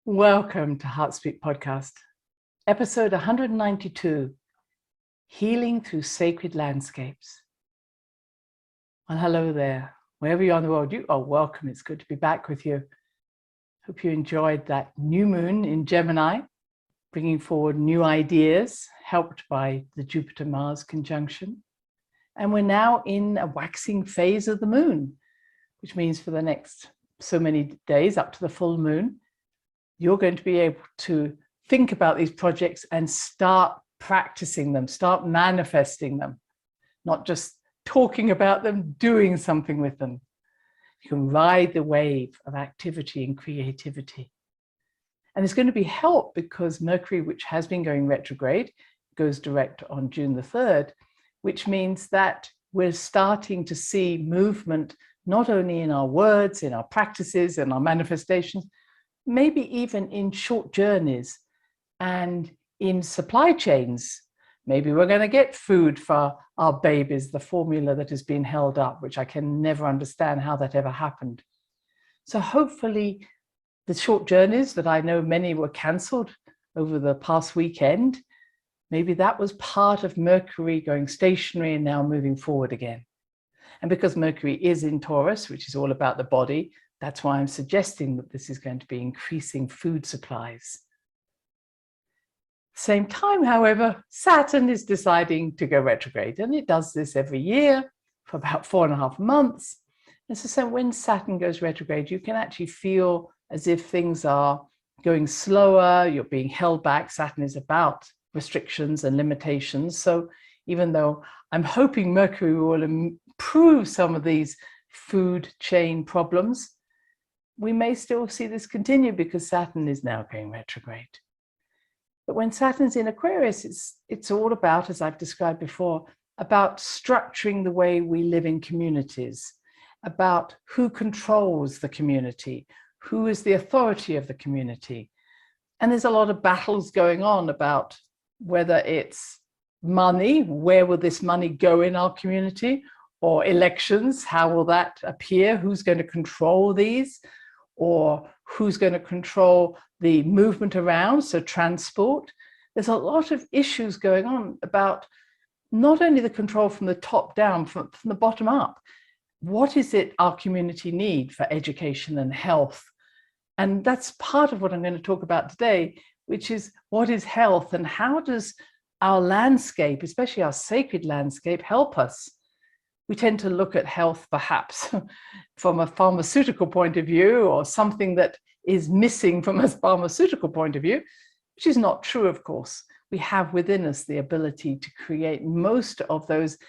Welcome to Heartspeak Podcast, episode 192, Healing Through Sacred Landscapes. Well, hello there. Wherever you are in the world, you are welcome. It's good to be back with you. Hope you enjoyed that new moon in Gemini, bringing forward new ideas, helped by the Jupiter-Mars conjunction. And we're now in a waxing phase of the moon, which means for the next so many days up to the full moon, you're going to be able to think about these projects and start practicing them, start manifesting them, not just talking about them, doing something with them. You can ride the wave of activity and creativity. And there's going to be help because Mercury, which has been going retrograde, goes direct on June the 3rd, which means that we're starting to see movement not only in our words, in our practices, in our manifestations, maybe even in short journeys and in supply chains. Maybe we're going to get food for our babies, the formula that has been held up, which I can never understand how that ever happened. So hopefully the short journeys that I know many were cancelled over the past weekend, maybe that was part of Mercury going stationary and now moving forward again. And because Mercury is in Taurus, which is all about the body, that's why I'm suggesting that this is going to be increasing food supplies. Same time, however, Saturn is deciding to go retrograde, and it does this every year for about 4.5 months. And so when Saturn goes retrograde, you can actually feel as if things are going slower, you're being held back. Saturn is about restrictions and limitations. So even though I'm hoping Mercury will improve some of these food chain problems, we may still see this continue because Saturn is now going retrograde. But when Saturn's in Aquarius, it's all about, as I've described before, about structuring the way we live in communities, about who controls the community, who is the authority of the community. And there's a lot of battles going on about whether it's money, where will this money go in our community, or elections, how will that appear, who's going to control these, or who's going to control the movement around, so transport. There's a lot of issues going on about not only the control from the top down, from the bottom up. What is it our community need for education and health? And that's part of what I'm going to talk about today, which is what is health and how does our landscape, especially our sacred landscape, help us? We tend to look at health perhaps from a pharmaceutical point of view or something that is missing from a pharmaceutical point of view, which is not true, of course. We have within us the ability to create most of those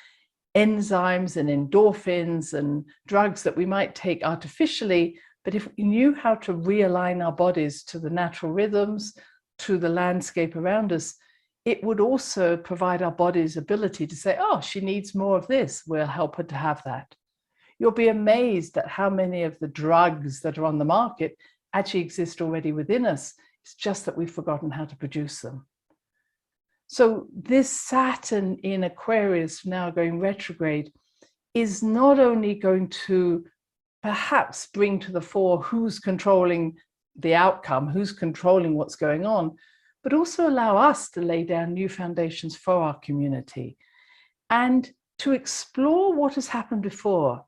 enzymes and endorphins and drugs that we might take artificially. But if we knew how to realign our bodies to the natural rhythms, to the landscape around us, it would also provide our body's ability to say, oh, she needs more of this. We'll help her to have that. You'll be amazed at how many of the drugs that are on the market actually exist already within us. It's just that we've forgotten how to produce them. So this Saturn in Aquarius now going retrograde is not only going to perhaps bring to the fore who's controlling the outcome, who's controlling what's going on, but also allow us to lay down new foundations for our community and to explore what has happened before.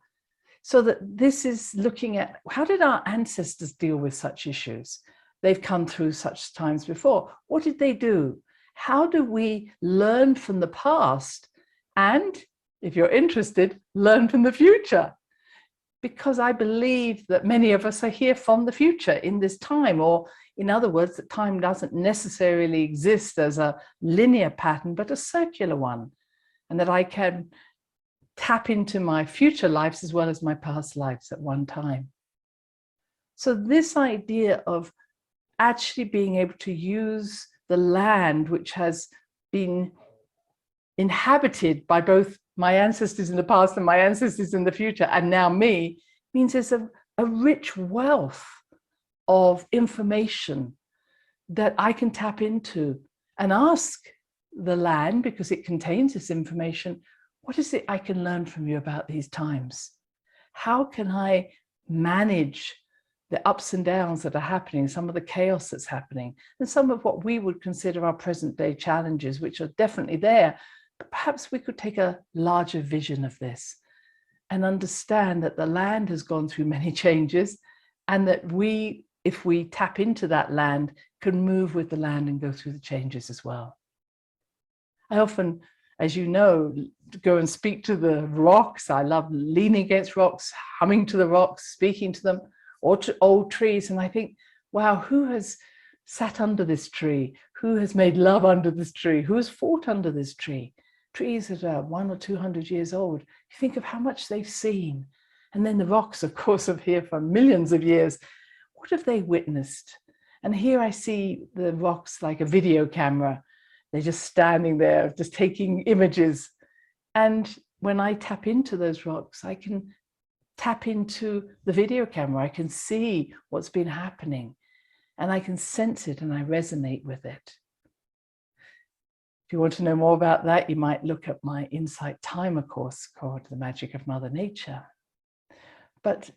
So that this is looking at how did our ancestors deal with such issues? They've come through such times before. What did they do? How do we learn from the past? And if you're interested, learn from the future. Because I believe that many of us are here from the future in this time, or in other words, that time doesn't necessarily exist as a linear pattern, but a circular one, and that I can tap into my future lives as well as my past lives at one time. So this idea of actually being able to use the land, which has been inhabited by both my ancestors in the past and my ancestors in the future, and now me, means there's a rich wealth of information that I can tap into and ask the land, because it contains this information, what is it I can learn from you about these times? How can I manage the ups and downs that are happening, some of the chaos that's happening, and some of what we would consider our present day challenges, which are definitely there. But perhaps we could take a larger vision of this and understand that the land has gone through many changes, and that we, if we tap into that land, can move with the land and go through the changes as well. I often, as you know, go and speak to the rocks. I love leaning against rocks, humming to the rocks, speaking to them, or to old trees. And I think, wow, who has sat under this tree? Who has made love under this tree? Who has fought under this tree? Trees that are 100 or 200 years old. You think of how much they've seen. And then the rocks, of course, are here for millions of years. What have they witnessed? And here I see the rocks like a video camera. They're just standing there, just taking images. And when I tap into those rocks, I can tap into the video camera. I can see what's been happening, and I can sense it, and I resonate with it. If you want to know more about that, you might look at my Insight Timer course called The Magic of Mother Nature. But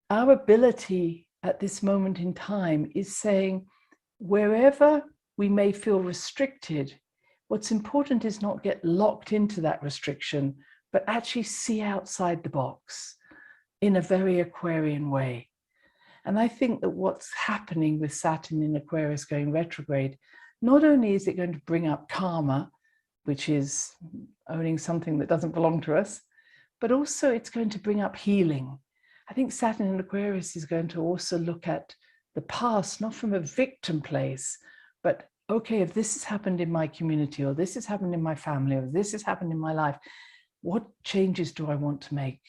our ability at this moment in time is saying, wherever we may feel restricted, what's important is not get locked into that restriction, but actually see outside the box in a very Aquarian way. And I think that what's happening with Saturn in Aquarius going retrograde, not only is it going to bring up karma, which is owning something that doesn't belong to us, but also it's going to bring up healing. I think Saturn in Aquarius is going to also look at the past, not from a victim place, but okay, if this has happened in my community, or this has happened in my family, or this has happened in my life, what changes do I want to make?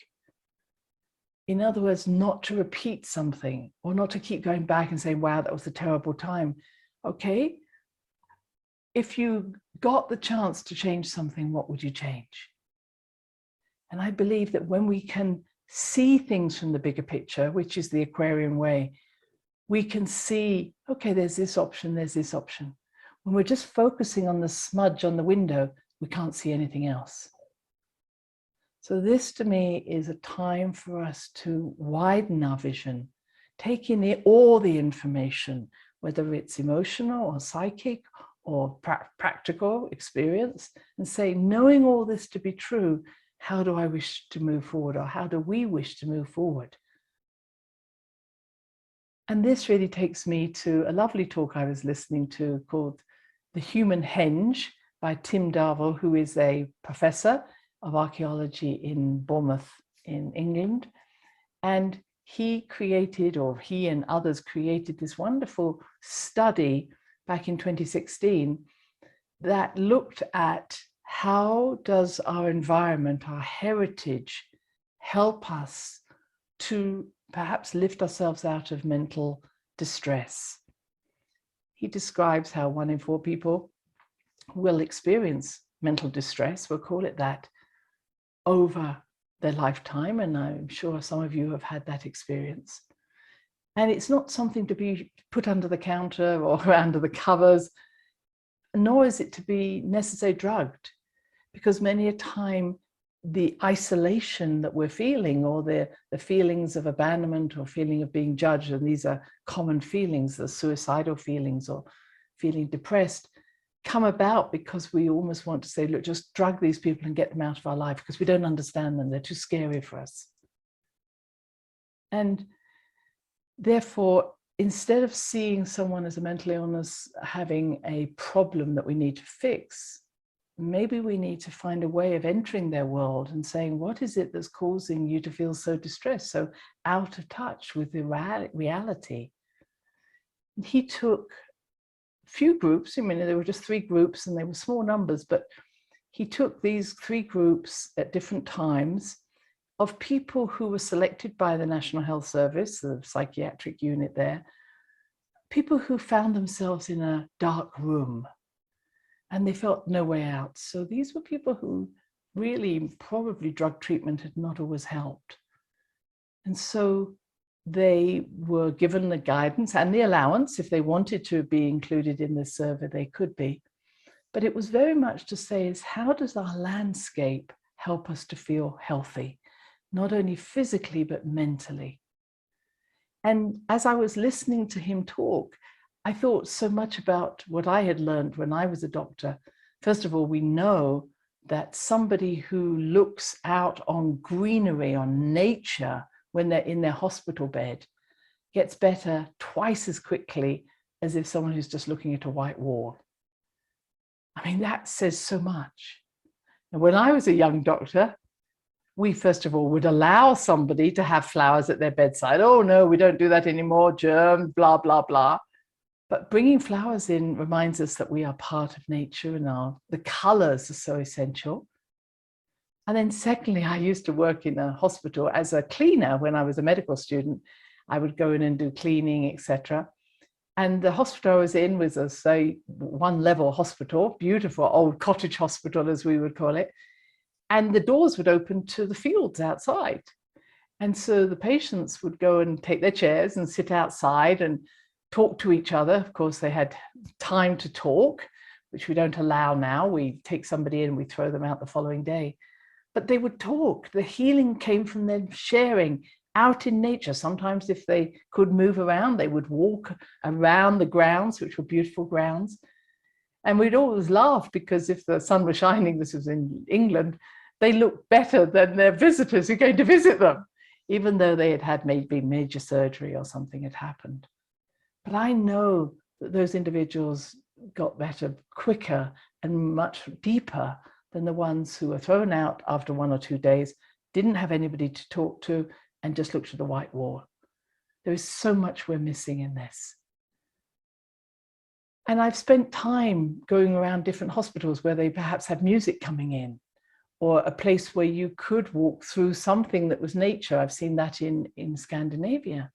In other words, not to repeat something, or not to keep going back and saying, wow, that was a terrible time. Okay, if you got the chance to change something, what would you change? And I believe that when we can see things from the bigger picture, which is the Aquarian way, we can see, okay, there's this option, there's this option. When we're just focusing on the smudge on the window, we can't see anything else. So this to me is a time for us to widen our vision, take in all the information, whether it's emotional or psychic or practical experience, and say, knowing all this to be true, how do I wish to move forward, or how do we wish to move forward? And this really takes me to a lovely talk I was listening to called The Human Henge by Tim Darvell, who is a professor of archaeology in Bournemouth in England. And he created, or he and others created, this wonderful study back in 2016 that looked at how does our environment, our heritage, help us to perhaps lift ourselves out of mental distress. He describes how 1 in 4 people will experience mental distress, we'll call it that, over their lifetime. And I'm sure some of you have had that experience. And it's not something to be put under the counter or under the covers, nor is it to be necessarily drugged, because many a time the isolation that we're feeling, or the feelings of abandonment or feeling of being judged, and these are common feelings, the suicidal feelings or feeling depressed, come about because we almost want to say, look, just drug these people and get them out of our life because we don't understand them. They're too scary for us. And therefore, instead of seeing someone as a mental illness having a problem that we need to fix, maybe we need to find a way of entering their world and saying, what is it that's causing you to feel so distressed, so out of touch with the reality? And he took few groups. I mean, there were just 3 groups and they were small numbers, but he took these 3 groups at different times of people who were selected by the National Health Service, the psychiatric unit there, people who found themselves in a dark room and they felt no way out. So these were people who really probably drug treatment had not always helped. And so they were given the guidance and the allowance. If they wanted to be included in this survey, they could be. But it was very much to say is, how does our landscape help us to feel healthy, not only physically, but mentally? And as I was listening to him talk, I thought so much about what I had learned when I was a doctor. First of all, we know that somebody who looks out on greenery, on nature, when they're in their hospital bed, gets better twice as quickly as if someone who's just looking at a white wall. I mean, that says so much. And when I was a young doctor, we first of all would allow somebody to have flowers at their bedside. Oh no, we don't do that anymore, germ, blah, blah, blah. But bringing flowers in reminds us that we are part of nature, and the colors are so essential. And then secondly, I used to work in a hospital as a cleaner when I was a medical student. I would go in and do cleaning, etc. And the hospital I was in was a, say, one-level hospital, beautiful old cottage hospital, as we would call it. And the doors would open to the fields outside. And so the patients would go and take their chairs and sit outside and talk to each other. Of course, they had time to talk, which we don't allow now. We take somebody in, we throw them out the following day. But they would talk. The healing came from them sharing out in nature. Sometimes if they could move around, they would walk around the grounds, which were beautiful grounds. And we'd always laugh because if the sun was shining, this was in England, they looked better than their visitors who came to visit them, even though they had had maybe major surgery or something had happened. But I know that those individuals got better quicker and much deeper than the ones who were thrown out after 1 or 2 days, didn't have anybody to talk to, and just looked at the white wall. There is so much we're missing in this. And I've spent time going around different hospitals where they perhaps had music coming in, or a place where you could walk through something that was nature. I've seen that in Scandinavia.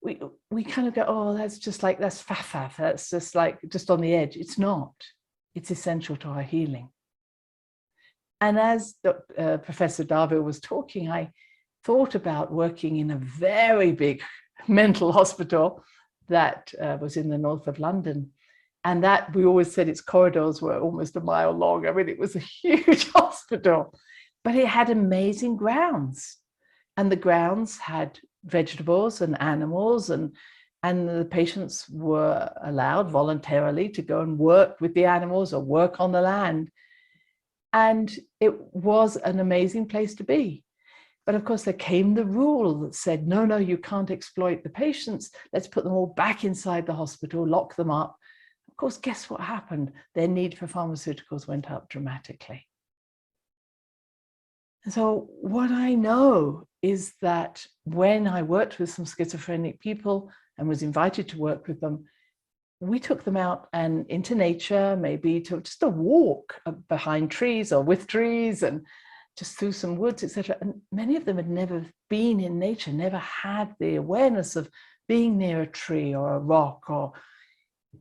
We kind of go, oh, that's just like, that's faff, that's just like, just on the edge. It's not. It's essential to our healing. And as Professor Darville was talking, I thought about working in a very big mental hospital that was in the north of London. And that, we always said its corridors were almost a mile long. I mean, it was a huge hospital, but it had amazing grounds. And the grounds had vegetables and animals, and the patients were allowed voluntarily to go and work with the animals or work on the land. And it was an amazing place to be. But of course, there came the rule that said, no, no, you can't exploit the patients. Let's put them all back inside the hospital, lock them up. Of course, guess what happened? Their need for pharmaceuticals went up dramatically. And so what I know is that when I worked with some schizophrenic people and was invited to work with them, we took them out and into nature, maybe to just a walk behind trees or with trees and just through some woods, etc. And many of them had never been in nature, never had the awareness of being near a tree or a rock or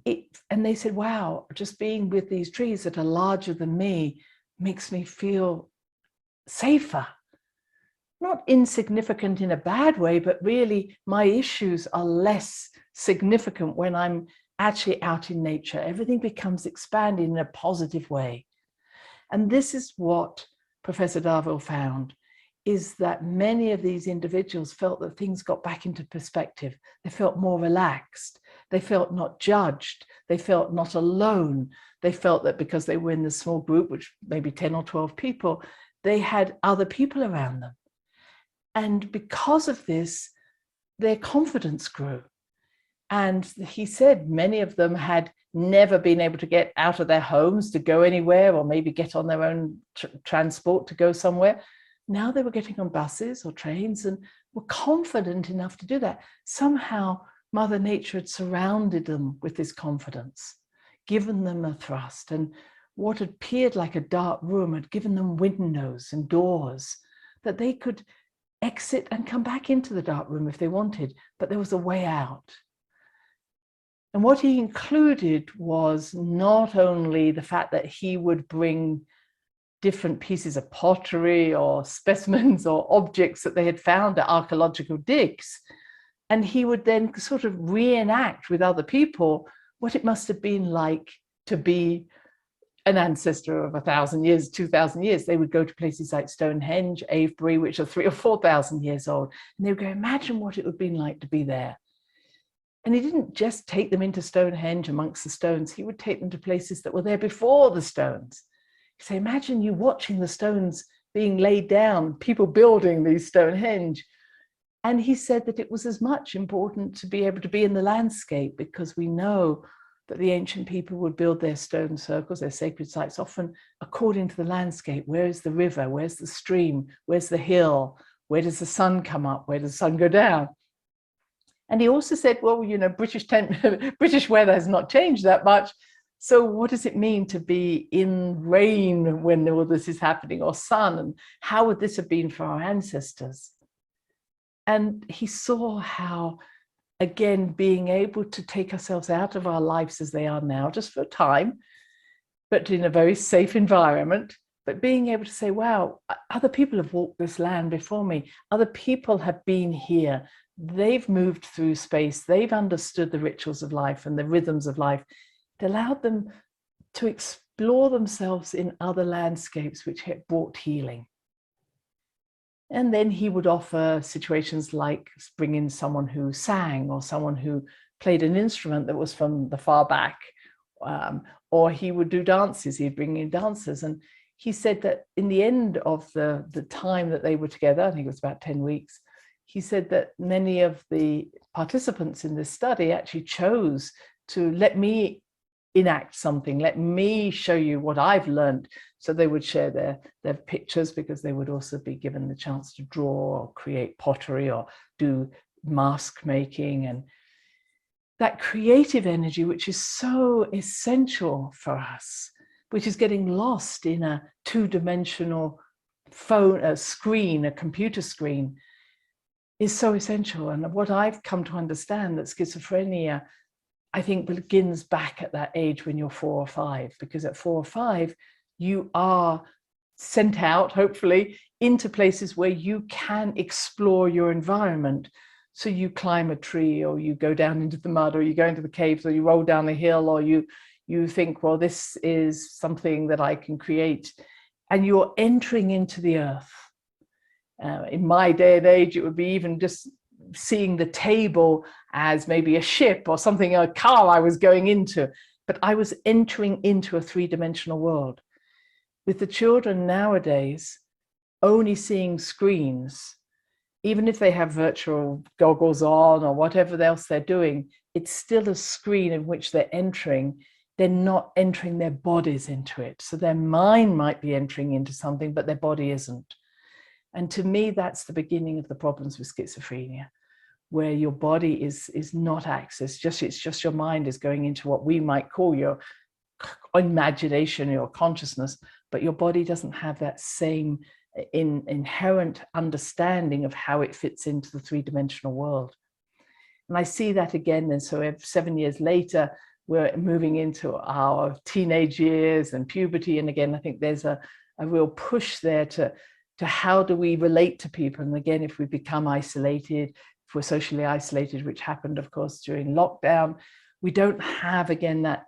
it. And they said, wow, just being with these trees that are larger than me makes me feel safer. Not insignificant in a bad way, but really my issues are less significant when I'm actually out in nature. Everything becomes expanded in a positive way. And this is what Professor Darville found, is that many of these individuals felt that things got back into perspective. They felt more relaxed. They felt not judged. They felt not alone. They felt that because they were in this small group, which maybe 10 or 12 people, they had other people around them. And because of this, their confidence grew. And he said many of them had never been able to get out of their homes to go anywhere, or maybe get on their own transport to go somewhere. Now they were getting on buses or trains and were confident enough to do that. Somehow Mother Nature had surrounded them with this confidence, given them a thrust, and what appeared like a dark room had given them windows and doors that they could exit and come back into the dark room if they wanted, but there was a way out. And what he included was not only the fact that he would bring different pieces of pottery or specimens or objects that they had found at archaeological digs, and he would then sort of reenact with other people what it must have been like to be an ancestor of 1,000 years, 2,000 years, they would go to places like Stonehenge, Avebury, which are 3,000 or 4,000 years old. And they would go, imagine what it would have been like to be there. And he didn't just take them into Stonehenge amongst the stones. He would take them to places that were there before the stones. He'd say, imagine you watching the stones being laid down, people building these Stonehenge. And he said that it was as much important to be able to be in the landscape, because we know that the ancient people would build their stone circles, their sacred sites, often according to the landscape. Where is the river? Where's the stream? Where's the hill? Where does the sun come up? Where does the sun go down? And he also said, well, you know, British weather has not changed that much. So what does it mean to be in rain when all this is happening, or sun? And how would this have been for our ancestors? And he saw how, again, being able to take ourselves out of our lives as they are now, just for a time, but in a very safe environment, but being able to say, wow, other people have walked this land before me. Other people have been here. They've moved through space. They've understood the rituals of life and the rhythms of life. It allowed them to explore themselves in other landscapes which had brought healing. And then he would offer situations like bring in someone who sang, or someone who played an instrument that was from the far back, or he would do dances. He'd bring in dancers. And he said that in the end of the time that they were together, I think it was about 10 weeks, he said that many of the participants in this study actually chose to let me enact something, let me show you what I've learned. So they would share their pictures, because they would also be given the chance to draw or create pottery or do mask making. And that creative energy, which is so essential for us, which is getting lost in a two-dimensional phone, a screen, a computer screen, is so essential. And what I've come to understand, that schizophrenia, I think, begins back at that age when you're 4 or 5, because at 4 or 5, you are sent out, hopefully, into places where you can explore your environment. So you climb a tree, or you go down into the mud, or you go into the caves, or you roll down a hill, or you think, well, this is something that I can create. And you're entering into the earth. In my day and age, it would be even just seeing the table as maybe a ship or something, a car I was going into, but I was entering into a three-dimensional world. With the children nowadays, only seeing screens, even if they have virtual goggles on or whatever else they're doing, it's still a screen in which they're entering. They're not entering their bodies into it. So their mind might be entering into something, but their body isn't. And to me, that's the beginning of the problems with schizophrenia, where your body is not accessed. It's just your mind is going into what we might call your imagination, your consciousness, but your body doesn't have that same inherent understanding of how it fits into the three-dimensional world. And I see that again. And so 7 years later, we're moving into our teenage years and puberty. And again, I think there's a real push there to how do we relate to people. And again, if we become isolated, if we're socially isolated, which happened, of course, during lockdown, we don't have, again, that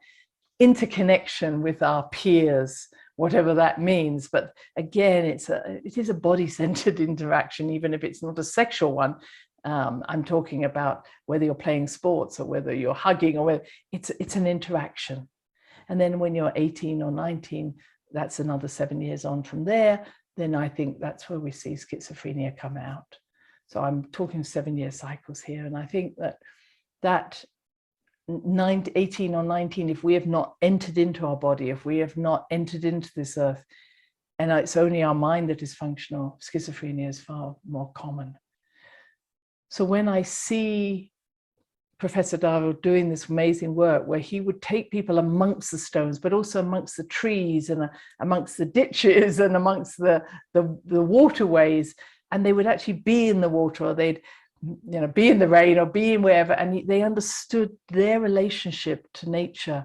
interconnection with our peers, whatever that means. But again, it is a body-centered interaction, even if it's not a sexual one. I'm talking about whether you're playing sports or whether you're hugging, or whether it's an interaction. And then when you're 18 or 19, that's another 7 years on from there. Then I think that's where we see schizophrenia come out. So I'm talking 7-year cycles here. And I think that 18 or 19, if we have not entered into our body, if we have not entered into this earth, and it's only our mind that is functional, schizophrenia is far more common. So when I see Professor Darrow doing this amazing work, where he would take people amongst the stones, but also amongst the trees and amongst the ditches and amongst the waterways, and they would actually be in the water, or they'd be in the rain, or be in wherever, and they understood their relationship to nature.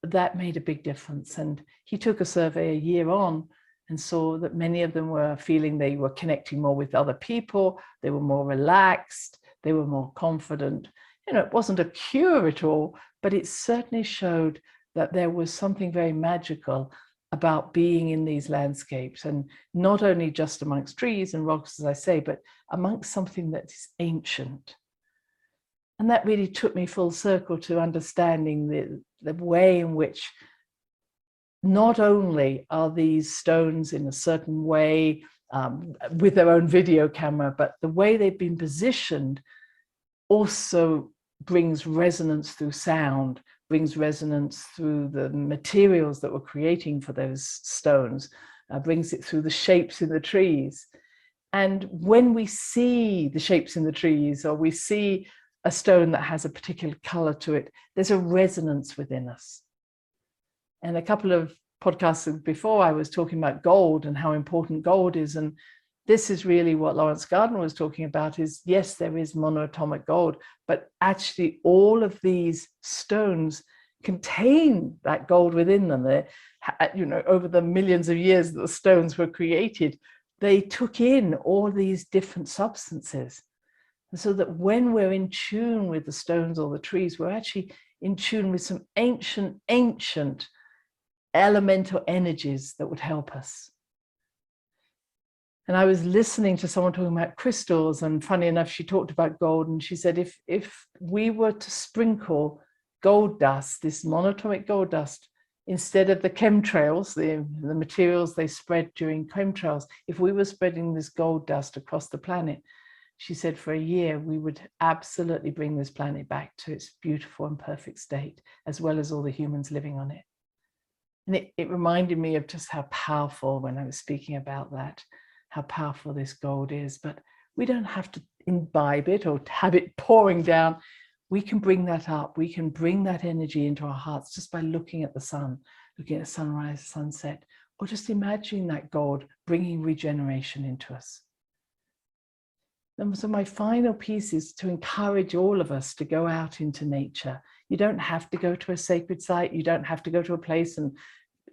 That made a big difference. And he took a survey a year on and saw that many of them were feeling they were connecting more with other people, they were more relaxed, they were more confident. It wasn't a cure at all, but it certainly showed that there was something very magical about being in these landscapes, and not only just amongst trees and rocks, as I say, but amongst something that is ancient. And that really took me full circle to understanding the way in which not only are these stones in a certain way with their own video camera, but the way they've been positioned also brings resonance through sound, brings resonance through the materials that we're creating for those stones, brings it through the shapes in the trees. And when we see the shapes in the trees, or we see a stone that has a particular color to it, there's a resonance within us. And a couple of podcasts before, I was talking about gold and how important gold is. And this is really what Lawrence Gardner was talking about, is yes, there is monoatomic gold, but actually all of these stones contain that gold within them. They're, over the millions of years that the stones were created, they took in all these different substances. And so that when we're in tune with the stones or the trees, we're actually in tune with some ancient elemental energies that would help us. And I was listening to someone talking about crystals, and funny enough, she talked about gold, and she said, if we were to sprinkle gold dust, this monatomic gold dust, instead of the chemtrails, the materials they spread during chemtrails, if we were spreading this gold dust across the planet, she said for a year, we would absolutely bring this planet back to its beautiful and perfect state, as well as all the humans living on it. And it reminded me of just how powerful, when I was speaking about that, how powerful this gold is. But we don't have to imbibe it or have it pouring down. We can bring that up. We can bring that energy into our hearts just by looking at the sun, looking at sunrise, sunset, or just imagining that gold bringing regeneration into us. And so my final piece is to encourage all of us to go out into nature. You don't have to go to a sacred site. You don't have to go to a place and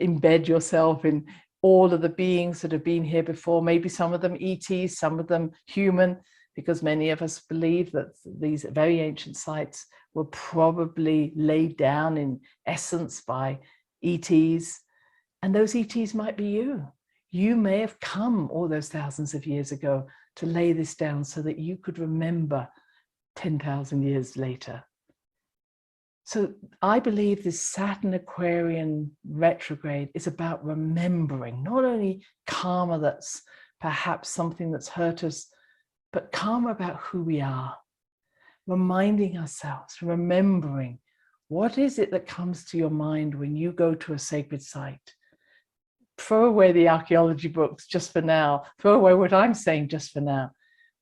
embed yourself in all of the beings that have been here before, maybe some of them ETs, some of them human, because many of us believe that these very ancient sites were probably laid down in essence by ETs. And those ETs might be you. You may have come all those thousands of years ago to lay this down so that you could remember 10,000 years later. So I believe this Saturn Aquarian retrograde is about remembering not only karma that's perhaps something that's hurt us, but karma about who we are, reminding ourselves, remembering what is it that comes to your mind when you go to a sacred site. Throw away the archaeology books just for now. Throw away what I'm saying just for now.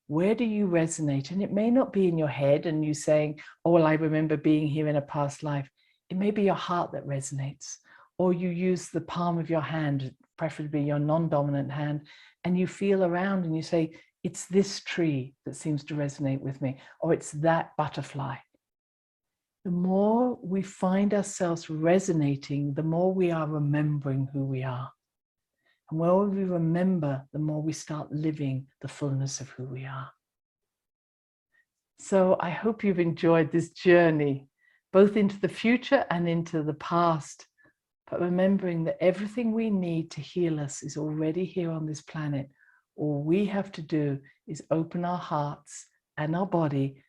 Where do you resonate? And it may not be in your head and you saying, oh, well, I remember being here in a past life. It may be your heart that resonates, or you use the palm of your hand, preferably your non-dominant hand, and you feel around and you say, it's this tree that seems to resonate with me, or it's that butterfly. The more we find ourselves resonating, the more we are remembering who we are. And the more we remember, the more we start living the fullness of who we are. So I hope you've enjoyed this journey, both into the future and into the past, but remembering that everything we need to heal us is already here on this planet. All we have to do is open our hearts and our body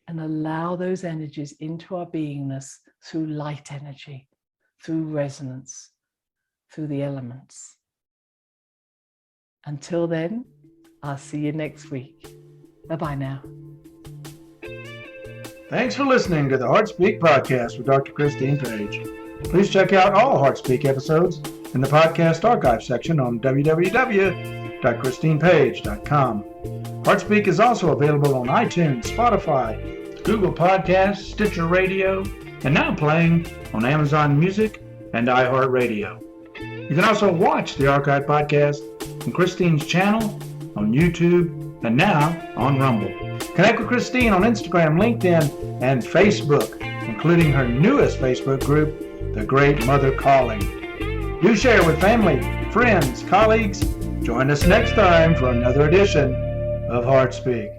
and allow those energies into our beingness through light energy, through resonance, through the elements. Until then, I'll see you next week. Bye-bye now. Thanks for listening to the HeartSpeak podcast with Dr. Christine Page. Please check out all HeartSpeak episodes in the podcast archive section on www.christinepage.com. HeartSpeak is also available on iTunes, Spotify, Google Podcasts, Sticher Radio, and now playing on Amazon Music and iHeart Radio. You can also watch the archive podcast on Christine's channel, on YouTube, and now on Rumble. Connect with Christine on Instagram, LinkedIn, and Facebook, including her newest Facebook group, The Great Mother Calling. Do share with family, friends, colleagues. Join us next time for another edition of HeartSpeak.